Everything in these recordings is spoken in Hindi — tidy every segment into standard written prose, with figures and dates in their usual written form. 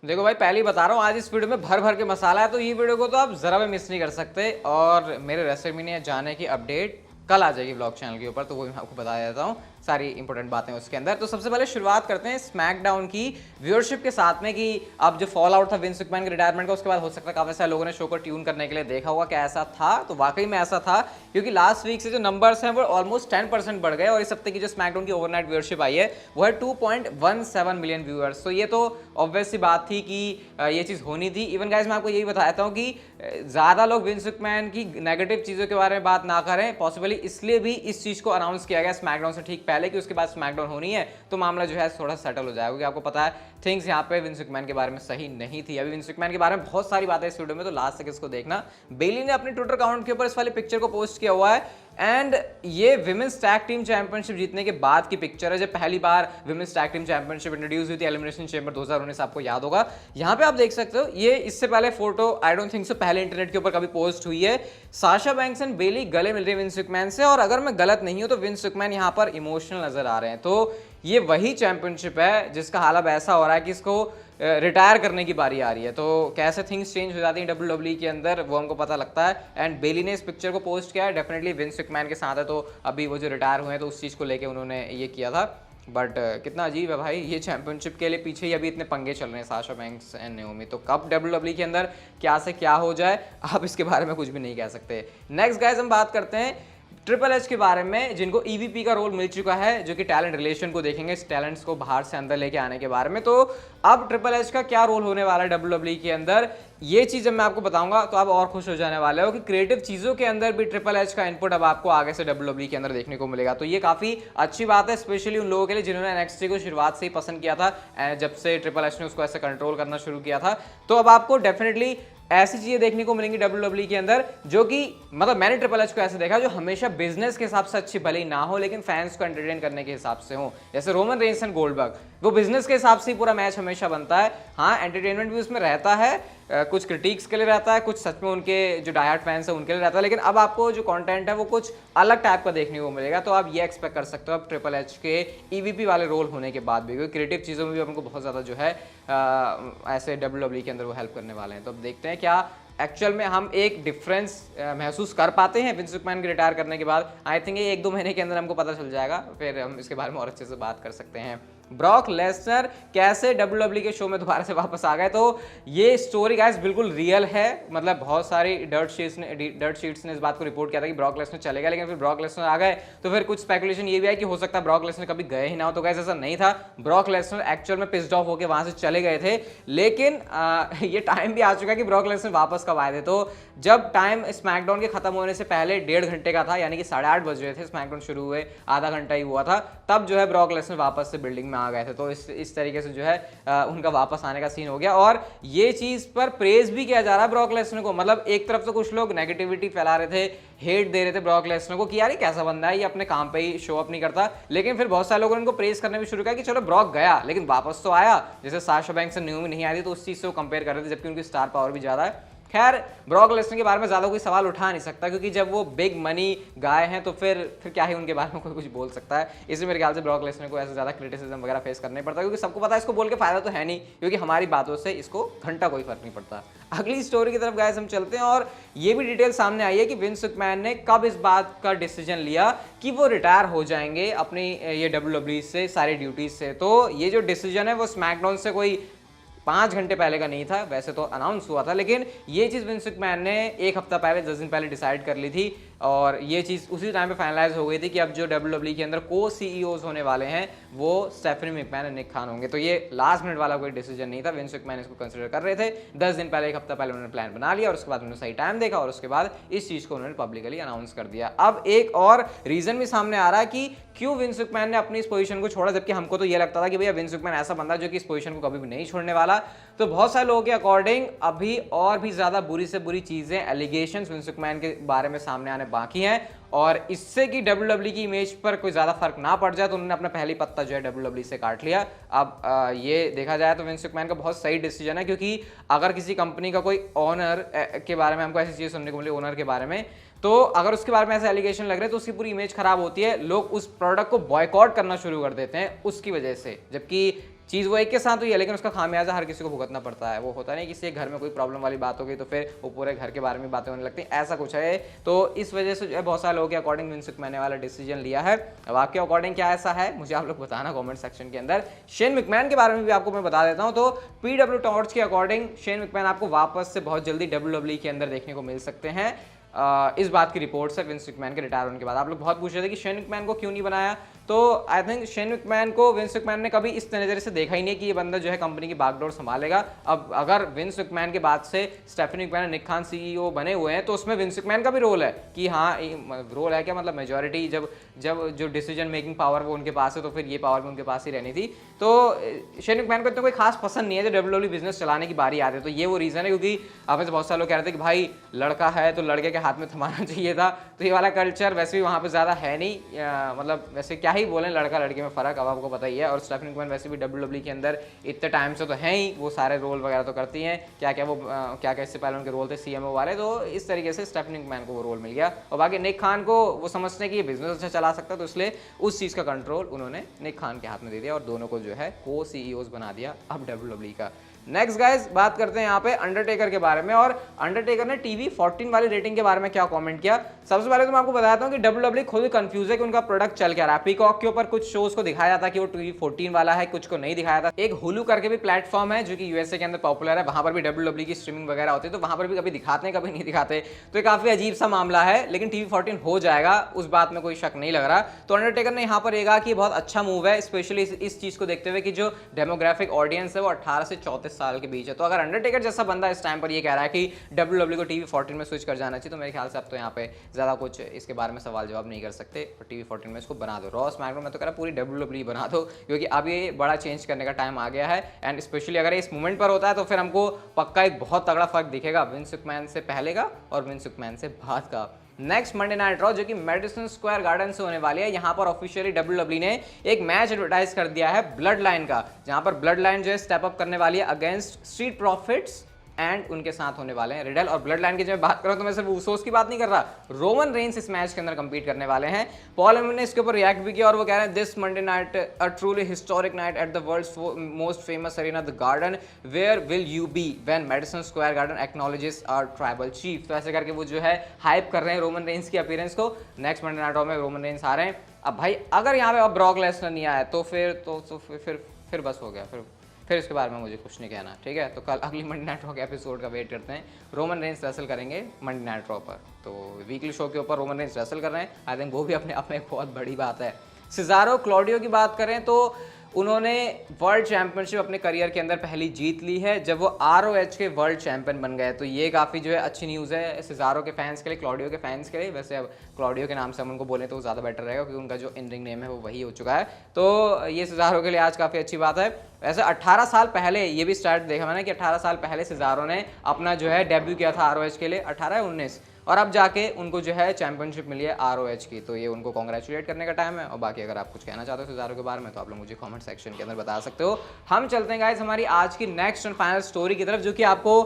देखो भाई, पहले ही बता रहा हूँ, आज इस वीडियो में भर भर के मसाला है, तो ये वीडियो को तो आप जरा भी मिस नहीं कर सकते। और मेरे रेसलमेनिया जाने की अपडेट कल आ जाएगी ब्लॉग चैनल के ऊपर, तो वो मैं आपको बता देता हूँ सारी इंपॉर्टेंट बातें उसके अंदर। तो सबसे पहले शुरुआत करते हैं स्मैकडाउन की व्यूअरशिप के साथ में, कि अब जो फॉल आउट था विंस मैकमैन के रिटायरमेंट का, उसके बाद हो सकता है काफी सारे लोगों ने शो को ट्यून करने के लिए देखा होगा क्या ऐसा था। तो वाकई में ऐसा था, क्योंकि लास्ट वीक से जो नंबर्स हैं वो ऑलमोस्ट 10% बढ़ गए, और इस हफ्ते की जो स्मैकडाउन की ओवरनाइट व्यूअरशिप आई है वो है 2.17 मिलियन व्यूअर्स। तो ये तो ऑब्वियस सी बात थी कि ये चीज़ होनी थी। इवन गाइस, मैं आपको यही बताता हूँ कि ज़्यादा लोग विंस मैकमैन की नेगेटिव चीज़ों के बारे में बात ना करें, पॉसिबली इसलिए भी इस चीज़ को अनाउंस किया गया स्मैकडाउन से ठीक पहले कि उसके बाद स्मैकडाउन होनी है, तो मामला जो है थोड़ा सेटल हो जाएगा। क्योंकि आपको पता है थिंग्स यहाँ पे विंस मैकमैन के बारे में सही नहीं थी। अभी विंस मैकमैन के बारे में बहुत सारी बातें इस वीडियो में, तो लास्ट तक इसको देखना। बेली ने अपने ट्विटर अकाउंट के ऊपर इस वाले पिक्चर को पोस्ट किया हुआ है, एंड ये विमेंस टैग टीम चैंपियनशिप जीतने के बाद की पिक्चर है, जब पहली बार women's tag team championship introduce हुई थी एलिमिनेशन चैम्बर 2019, आपको याद होगा। यहाँ पे आप देख सकते हो, ये इससे पहले photo I don't think so पहले इंटरनेट के ऊपर कभी पोस्ट हुई है। साशा बैंक्स एंड बेली गले मिल रहे हैं विंस मैकमैन से, और अगर मैं गलत नहीं हूं तो विंस मैकमैन यहाँ पर इमोशनल नजर आ रहे हैं। तो ये वही चैंपियनशिप है जिसका हाल अब ऐसा हो रहा है कि इसको रिटायर करने की बारी आ रही है। तो कैसे थिंग्स चेंज हो जाती हैं डब्ल्यूडब्ल्यूई के अंदर, वो हमको पता लगता है। एंड बेली ने इस पिक्चर को पोस्ट किया है, डेफिनेटली विंस मैकमैन के साथ है, तो अभी वो जो रिटायर हुए हैं तो उस चीज़ को लेके उन्होंने ये किया था। बट कितना अजीब है भाई, ये चैंपियनशिप के लिए पीछे ही अभी इतने पंगे चल रहे हैं साशा बैंक्स एंड नेओमी। तो कब डब्ल्यूडब्ल्यूई के अंदर क्या से क्या हो जाए, आप इसके बारे में कुछ भी नहीं कह सकते। नेक्स्ट गाइस, हम बात करते हैं ट्रिपल एच के बारे में, जिनको ईवीपी का रोल मिल चुका है, जो कि टैलेंट रिलेशन को देखेंगे, इस टैलेंट्स को बाहर से अंदर लेके आने के बारे में। तो अब ट्रिपल एच का क्या रोल होने वाला है डब्ल्यूडब्ल्यूई के अंदर, ये चीज़ जब मैं आपको बताऊंगा तो आप और खुश हो जाने वाले हो कि क्रिएटिव चीज़ों के अंदर भी ट्रिपल एच का इनपुट अब आपको आगे से डब्ल्यूडब्ल्यूई के अंदर देखने को मिलेगा। तो ये काफ़ी अच्छी बात है, स्पेशली उन लोगों के लिए जिन्होंने एनएक्सटी को शुरुआत से ही पसंद किया था, जब से ट्रिपल एच ने उसको ऐसे कंट्रोल करना शुरू किया था। तो अब आपको डेफिनेटली ऐसी चीजें देखने को मिलेंगी डब्ल्यूडब्ल्यूई के अंदर, जो कि मतलब मैंने ट्रिपल एच को ऐसे देखा जो हमेशा बिजनेस के हिसाब से अच्छी भले ही ना हो, लेकिन फैंस को एंटरटेन करने के हिसाब से हो। जैसे रोमन रेंस एंड गोल्डबर्ग, वो बिजनेस के हिसाब से ही पूरा मैच हमेशा बनता है। हाँ, एंटरटेनमेंट भी उसमें रहता है, कुछ क्रिटिक्स के लिए रहता है, कुछ सच में उनके जो डायहार्ड फैंस हैं उनके लिए रहता है, लेकिन अब आपको जो कंटेंट है वो कुछ अलग टाइप का देखने को मिलेगा। तो आप ये एक्सपेक्ट कर सकते हो अब ट्रिपल एच के ईवीपी वाले रोल होने के बाद भी, क्योंकि क्रिएटिव चीज़ों में भी हमको बहुत ज़्यादा जो है ऐसे डब्ल्यूडब्ल्यूई के अंदर वो हेल्प करने वाले हैं। तो अब देखते हैं क्या एक्चुअल में हम एक डिफरेंस महसूस कर पाते हैं विंस मैकमैन के रिटायर करने के बाद। आई थिंक ये 1-2 महीने के अंदर हमको पता चल जाएगा, फिर हम इसके बारे में और अच्छे से बात कर सकते हैं। ब्रॉक लेसनर कैसे डब्ल्यूडब्ल्यूई के शो में दोबारा से वापस आ गए, तो ये स्टोरी गाइस बिल्कुल रियल है। मतलब बहुत सारी डर्ट शीट्स ने इस बात को रिपोर्ट किया था कि ब्रॉक लेसनर चले गए, लेकिन फिर ब्रॉक लेसनर आ गए, तो फिर कुछ स्पेकुलेशन ये भी है कि हो सकता है ब्रॉक लेसनर कभी गए ही ना हो। तो गाइस ऐसा नहीं था, ब्रॉक लेसनर एक्चुअल में पिस्ड ऑफ होकर वहां से चले गए थे, लेकिन ये टाइम भी आ चुका है कि ब्रॉक लेसनर वापस कब आए थे। तो जब टाइम स्मैकडाउन के खत्म होने से पहले 1.5 घंटे का था, यानी कि 8:30 बज रहे थे, स्मैकडाउन शुरू हुए आधा घंटा ही हुआ था, तब जो है ब्रॉक लेसनर वापस से बिल्डिंग में आ गए थे। तो इस तरीके से जो है उनका वापस आने का सीन हो गया, और ये चीज पर प्रेज भी किया जा रहा है ब्रॉक लेसनर को। मतलब एक तरफ तो कुछ लोग नेगेटिविटी फैला रहे थे, हेट दे रहे थे ब्रॉक लेसनर को कि यार ये कैसा बंदा है, ये अपने काम पे ही शो अप नहीं करता, लेकिन फिर बहुत सारे लोगों ने उनको प्रेज करने भी शुरू किया कि चलो ब्रॉक गया लेकिन वापस तो आया। जैसे साशा बैंक्स से नेओमी नहीं आई थी, तो उस चीज से वो कंपेयर कर रहे थे, जबकि उनकी स्टार पावर भी ज्यादा है। खैर, ब्रॉक लेसनर के बारे में ज्यादा कोई सवाल उठा नहीं सकता, क्योंकि जब वो बिग मनी गाय हैं तो फिर क्या ही उनके बारे में कोई कुछ बोल सकता है। इसलिए मेरे ख्याल से ब्रॉक लेसनर को ऐसे ज्यादा क्रिटिसिज्म वगैरह फेस करना नहीं पड़ता, क्योंकि सबको पता है इसको बोल के फायदा तो है नहीं, क्योंकि हमारी बातों से इसको घंटा कोई फर्क नहीं पड़ता। अगली स्टोरी की तरफ गाइस हम चलते हैं, और ये भी डिटेल सामने आई है कि विंस मैकमैन ने कब इस बात का डिसीजन लिया कि वो रिटायर हो जाएंगे अपनी ये डब्ल्यूडब्ल्यूई से सारी ड्यूटीज से। तो ये जो डिसीजन है वो स्मैकडाउन से कोई 5 घंटे पहले का नहीं था, वैसे तो अनाउंस हुआ था, लेकिन ये चीज़ विंस मैकमैन ने 1 हफ्ता पहले 10 दिन पहले डिसाइड कर ली थी, और ये चीज़ उसी टाइम पे फाइनलाइज हो गई थी कि अब जो डब्ल्यूडब्ल्यूई के अंदर को सीईओज होने वाले हैं वो स्टेफनी मैकमैन और निक खान होंगे। तो ये लास्ट मिनट वाला कोई डिसीजन नहीं था, विंस मैकमैन इसको कंसिडर कर रहे थे। 10 दिन पहले, 1 हफ्ता पहले उन्होंने प्लान बना लिया, और उसके बाद उन्होंने सही टाइम देखा, और उसके बाद इस चीज़ को उन्होंने पब्लिकली अनाउंस कर दिया। अब एक और रीज़न भी सामने आ रहा है कि क्यों विंस मैकमैन ने अपनी इस पोजीशन को छोड़ा, जबकि हमको तो ये लगता था कि भैया विंस मैकमैन ऐसा बंदा जो कि इस पोजीशन को कभी भी नहीं छोड़ने वाला। तो बहुत सारे लोगों के अकॉर्डिंग अभी और भी ज़्यादा बुरी से बुरी चीज़ें, एलिगेशंस विंस मैकमैन के बारे में सामने आने बाकी हैं, और इससे कि डब्ल्यूडब्ल्यूई की इमेज पर कोई ज़्यादा फर्क ना पड़ जाए, तो उन्होंने अपना पहली पत्ता जो है डब्ल्यूडब्ल्यूई से काट लिया। अब ये देखा जाए तो विंस मैकमैन का बहुत सही डिसीजन है, क्योंकि अगर किसी कंपनी का कोई ओनर के बारे में हमको ऐसी चीज़ सुनने को मिली, ओनर के बारे में, तो अगर उसके बारे में ऐसे एलिगेशन लग रहे हैं तो उसकी पूरी इमेज खराब होती है, लोग उस प्रोडक्ट को बॉयकॉट करना शुरू कर देते हैं उसकी वजह से। जबकि चीज़ वो एक के साथ हुई है, लेकिन उसका खामियाजा हर किसी को भुगतना पड़ता है। वो होता नहीं किसी घर में कोई प्रॉब्लम वाली बात हो गई तो फिर वो पूरे घर के बारे में बातें होने लगती हैं, ऐसा कुछ है। तो इस वजह से जो है बहुत सारे लोगों के अकॉर्डिंग विंस मैकमैन वाला डिसीजन लिया है। अब आपके अकॉर्डिंग क्या ऐसा है मुझे आप लोग बताना कमेंट सेक्शन के अंदर। शेन मैकमैन के बारे में भी आपको मैं बता देता हूं, तो पीडब्ल्यू टॉर्च के अकॉर्डिंग शेन मैकमैन आपको वापस से बहुत जल्दी डब्ल्यूडब्ल्यूई के अंदर देखने को मिल सकते हैं। इस बात की रिपोर्ट्स है विंस मैकमैन के रिटायर होने के बाद। आप लोग बहुत पूछ रहे थे कि शेन मैकमैन को क्यों नहीं बनाया, तो आई थिंक शेन मैकमैन को विंस मैकमैन ने कभी इस नज़रिए से देखा ही नहीं कि ये बंदा जो है कंपनी की बागडोर संभालेगा। अब अगर विंस मैकमैन के बाद से स्टेफनी मैकमैन निक खान सीईओ बने हुए हैं, तो उसमें विंस मैकमैन का भी रोल है कि हाँ, रोल है क्या मतलब मेजॉरिटी जब जो डिसीजन मेकिंग पावर वो उनके पास है, तो फिर ये पावर भी उनके पास ही रहनी थी। तो शेन मैकमैन को इतना कोई खास पसंद नहीं है जब डब्ल्यूडब्ल्यूई बिजनेस चलाने की बारी आती है। तो ये वो रीज़न है, क्योंकि आप में से बहुत सारे लोग कह रहे थे कि भाई लड़का है तो लड़के के हाथ में थमाना चाहिए था, तो ये वाला कल्चर वैसे भी वहाँ पे ज़्यादा है नहीं। मतलब वैसे क्या ही बोलें, लड़का लड़की में फ़र्क अब आपको पता ही है। और स्टेफनी मैकमैन वैसे भी डब्ल्यूडब्ल्यूई के अंदर इतने टाइम से तो हैं ही, वो सारे रोल वगैरह तो करती हैं। क्या क्या इससे पहले उनके रोल थे सीएमओ वाले, तो इस तरीके से स्टेफनी मैकमैन को वो रोल मिल गया। और बाकी निक खान को वो समझते हैं कि ये बिजनेस अच्छा चला सकता है, तो इसलिए उस चीज़ का कंट्रोल उन्होंने निक खान के हाथ में दे दिया और दोनों को जो है को सीईओज बना दिया अब डब्ल्यूडब्ल्यूई का। नेक्स्ट गाइस बात करते हैं यहाँ पे अंडरटेकर के बारे में, और अंडरटेकर ने टीवी 14 वाली रेटिंग के बारे में क्या कमेंट किया। सबसे पहले तो मैं आपको बताता हूँ कि डब्ल्यूडब्ल्यूई खुद कंफ्यूज है कि उनका प्रोडक्ट चल क्या रहा है। पीकॉक के ऊपर कुछ शोज को दिखाया था कि वो टीवी 14 वाला है, कुछ को नहीं दिखाया था। एक हुलू करके भी प्लेटफॉर्म है जो कि यूएसए के अंदर पॉपुलर है, वहां पर भी डब्ल्यूडब्ल्यूई की स्ट्रीमिंग वगैरह होती है, तो वहां पर भी कभी दिखाते हैं कभी नहीं दिखाते, तो ये काफी अजीब सा मामला है। लेकिन टीवी 14 हो जाएगा, उस बात में कोई शक नहीं लग रहा। तो अंडरटेकर ने यहाँ पर ये कहा कि बहुत अच्छा मूव है, स्पेशली इस चीज को देखते हुए कि जो डेमोग्राफिक ऑडियंस है वो 18 से 34 साल के बीच है। तो अगर अंडरटेकर जैसा बंदा इस टाइम पर ये कह रहा है कि डब्ल्यूडब्ल्यूई को टीवी 14 में स्विच कर जाना चाहिए, तो मेरे ख्याल से अब तो यहाँ पे ज्यादा कुछ इसके बारे में सवाल जवाब नहीं कर सकते और टीवी 14 में इसको बना दो। रॉ स्मैकडाउन में तो कह रहा पूरी डब्ल्यूडब्ल्यूई बना दो, क्योंकि अब ये बड़ा चेंज करने का टाइम आ गया है। एंड स्पेशली अगर इस मूवमेंट पर होता है तो फिर हमको पक्का एक बहुत तगड़ा फर्क दिखेगा विंस मैकमैन से पहले का और विंस मैकमैन से बाद का। नेक्स्ट मंडे नाइट रॉ जो कि मैडिसन स्क्वायर गार्डन से होने वाली है, यहाँ पर ऑफिशियली डब्ल्यूडब्ल्यूई ने एक मैच एडवर्टाइज कर दिया है ब्लड लाइन का, जहाँ पर ब्लड लाइन जो है स्टेप अप करने वाली है अगेंस्ट स्ट्रीट प्रॉफिट्स एंड उनके साथ होने वाले हैं रिडल। और ब्लड लाइन की जब मैं बात करूं तो मैं सिर्फ उसोस की बात नहीं कर रहा, रोमन रेंस इस मैच के अंदर कंपीट करने वाले हैं। पॉल हेमन ने इसके ऊपर रिएक्ट भी किया और वो कह रहे हैं this Monday night a truly historic night at the world's most famous arena the garden, where will you be when Madison Square Garden acknowledges our tribal chief. तो ऐसे करके वो जो है हाइप कर रहे हैं रोमन रेंस की अपीयरेंस को। नेक्स्ट मंडे नाइट में रोमन रेंस आ रहे हैं। अब भाई अगर यहाँ पे अब ब्रॉक लेसनर नहीं आया तो फिर बस हो गया, फिर इसके बारे में मुझे कुछ नहीं कहना, ठीक है। तो कल अगली मंडे नाइट रॉ के एपिसोड का वेट करते हैं। रोमन रेंस रेसल करेंगे मंडे नाइट रॉ पर, तो वीकली शो के ऊपर रोमन रेंस रेसल कर रहे हैं। आई थिंक वो भी अपने आप में एक बहुत बड़ी बात है। सिजारो क्लॉडियो की बात करें तो उन्होंने वर्ल्ड चैंपियनशिप अपने करियर के अंदर पहली जीत ली है जब वो ROH के वर्ल्ड चैंपियन बन गए। तो ये काफ़ी जो है अच्छी न्यूज़ है सिजारो के फैंस के लिए, क्लॉडियो के फैंस के लिए। वैसे अब क्लॉडियो के नाम से हम उनको बोलें तो ज़्यादा बेटर रहेगा, क्योंकि उनका जो इन रिंग नेम है वो वही हो चुका है। तो ये सिजारो के लिए आज काफ़ी अच्छी बात है। वैसे 18 साल पहले ये भी स्टार्ट देखा मैंने कि 18 साल पहले सिजारो ने अपना जो है डेब्यू किया था ROH के लिए, 18 या 19, और अब जाके उनको जो है चैंपियनशिप मिली है ROH की। तो ये उनको कॉन्ग्रेचुलेट करने का टाइम है। और बाकी अगर आप कुछ कहना चाहते हो सिजारो के बारे में तो आप लोग मुझे कमेंट सेक्शन के अंदर बता सकते हो। हम चलते हैं गाइस हमारी आज की नेक्स्ट एंड फाइनल स्टोरी की तरफ, जो कि आपको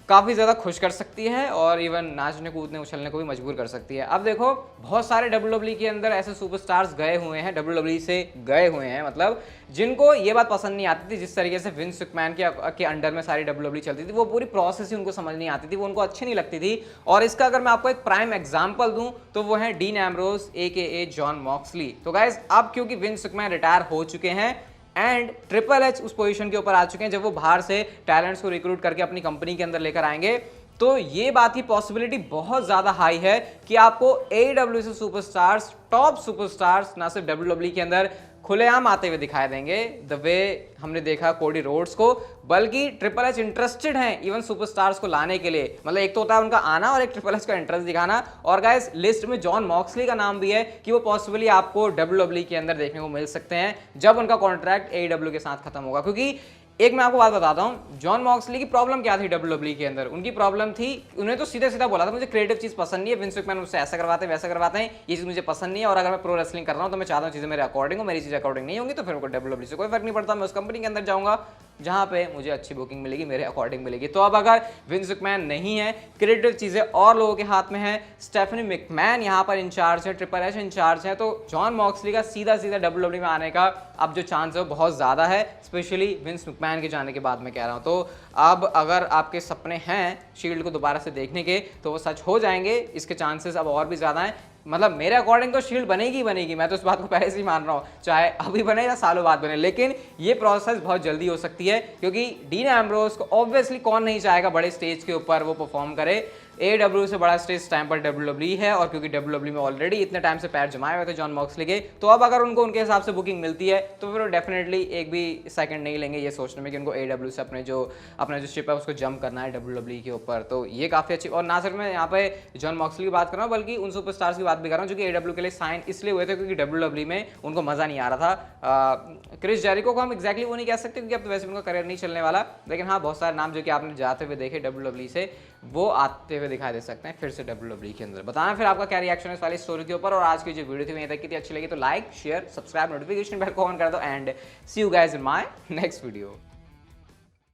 काफ़ी ज़्यादा खुश कर सकती है और इवन नाचने कूदने उछलने को भी मजबूर कर सकती है। अब देखो बहुत सारे डब्ल्यूडब्ल्यूई के अंदर ऐसे सुपरस्टार्स गए हुए हैं, डब्ल्यूडब्ल्यूई से गए हुए हैं, मतलब जिनको ये बात पसंद नहीं आती थी जिस तरीके से विंस मैकमैन के अंडर में सारी डब्ल्यूडब्ल्यूई चलती थी, वो पूरी प्रोसेस ही उनको समझ नहीं आती थी, वो उनको अच्छी नहीं लगती थी। और इसका अगर मैं आपको एक प्राइम एग्जाम्पल दूं तो वो है dean Ambrose AKA John Moxley. तो गाइज अब क्योंकि विंस मैकमैन रिटायर हो चुके हैं एंड ट्रिपल एच उस पोजीशन के ऊपर आ चुके हैं जब वो बाहर से टैलेंट्स को रिक्रूट करके अपनी कंपनी के अंदर लेकर आएंगे, तो ये बात की पॉसिबिलिटी बहुत ज्यादा हाई है कि आपको AEW से सुपरस्टार्स, टॉप सुपरस्टार्स ना सिर्फ डब्ल्यूडब्ल्यूई के अंदर खुलेआम आते हुए दिखाई देंगे द वे हमने देखा कोडी रोड्स को, बल्कि ट्रिपल एच इंटरेस्टेड हैं इवन सुपरस्टार्स को लाने के लिए। मतलब एक तो होता है उनका आना और एक ट्रिपल एच का इंटरेस्ट दिखाना। और गाइस लिस्ट में जॉन मॉक्सली का नाम भी है कि वो पॉसिबली आपको डब्ल्यूडब्ल्यूई के अंदर देखने को मिल सकते हैं जब उनका कॉन्ट्रैक्ट AEW के साथ खत्म होगा। क्योंकि एक मैं आपको बात बताता हूं, जॉन मॉक्सली की प्रॉब्लम क्या थी डब्ल्यूडब्ल्यूई के अंदर। उनकी प्रॉब्लम थी, उन्हें तो सीधा सीधा बोला था मुझे क्रिएटिव चीज पसंद नहीं है, विंस मैकमैन मुझसे ऐसा करवाते हैं वैसा करवाते हैं, ये चीज मुझे पसंद नहीं है, और अगर मैं प्रो रेसलिंग कर रहा हूं तो मैं चाहता हूं चीजें मेरे अकॉर्डिंग हो, मेरी चीज अकॉर्डिंग नहीं होंगी तो फिर डब्ल्यूडब्ल्यूई से कोई फर्क नहीं पड़ता, मैं उस कंपनी के अंदर जाऊंगा। जहां पे मुझे अच्छी बुकिंग मिलेगी, मेरे अकॉर्डिंग मिलेगी। तो अब अगर विंस मैकमैन नहीं है, क्रिएटिव चीजें और लोगों के हाथ में है, स्टेफनी मैकमैन यहाँ पर इंचार्ज है, ट्रिपल एच इंचार्ज है, तो जॉन मॉक्सली का सीधा सीधा WWE में आने का अब जो चांस है वो बहुत ज़्यादा है, स्पेशली विंस मैकमैन के जाने के बाद मैं कह रहा हूँ। तो अब अगर आपके सपने हैं शील्ड को दोबारा से देखने के तो वो सच हो जाएंगे, इसके चांसेस अब और भी ज़्यादा हैं। मतलब मेरे अकॉर्डिंग तो शील्ड बनेगी बनेगी, मैं तो इस बात को पहले से ही मान रहा हूँ, चाहे अभी बने या सालों बाद बने, लेकिन ये प्रोसेस बहुत जल्दी हो सकती है क्योंकि डीन एम्ब्रोस को ऑब्वियसली कौन नहीं चाहेगा बड़े स्टेज के ऊपर वो परफॉर्म करे। AEW से बड़ा स्टेज टाइम पर WWE है और क्योंकि WWE में ऑलरेडी इतने टाइम से पैर जमाए हुए थे जॉन मॉक्सली के, तो अब अगर उनको उनके हिसाब से बुकिंग मिलती है तो फिर वो डेफिनेटली एक भी सेकंड नहीं लेंगे ये सोचने में कि उनको AEW से अपना जो शिप है उसको जंप करना है WWE के ऊपर। तो ये काफ़ी अच्छी, और ना सिर्फ मैं यहाँ पे जॉन मॉक्सली की बात कर रहा हूँ बल्कि उन सुपरस्टार्स की बात भी कर रहा हूँ जो कि AEW के लिए साइन इसलिए हुए थे क्योंकि WWE में उनको मज़ा नहीं आ रहा था। क्रिस जेरिको को हम एक्जैक्टली वो नहीं कह सकते क्योंकि अब तो वैसे उनका करियर नहीं चलने वाला, लेकिन हाँ बहुत सारे नाम जो कि आपने जाते हुए देखे WWE से वो आते हुए दिखाई दे सकते हैं फिर से WWE के अंदर। बताना फिर आपका क्या रिएक्शन है इस वाली स्टोरी के ऊपर, और आज की जो वीडियो थी वहीं तक की थी, अच्छी लगी तो like share subscribe notification bell को ऑन कर दो and see you guys in my next video.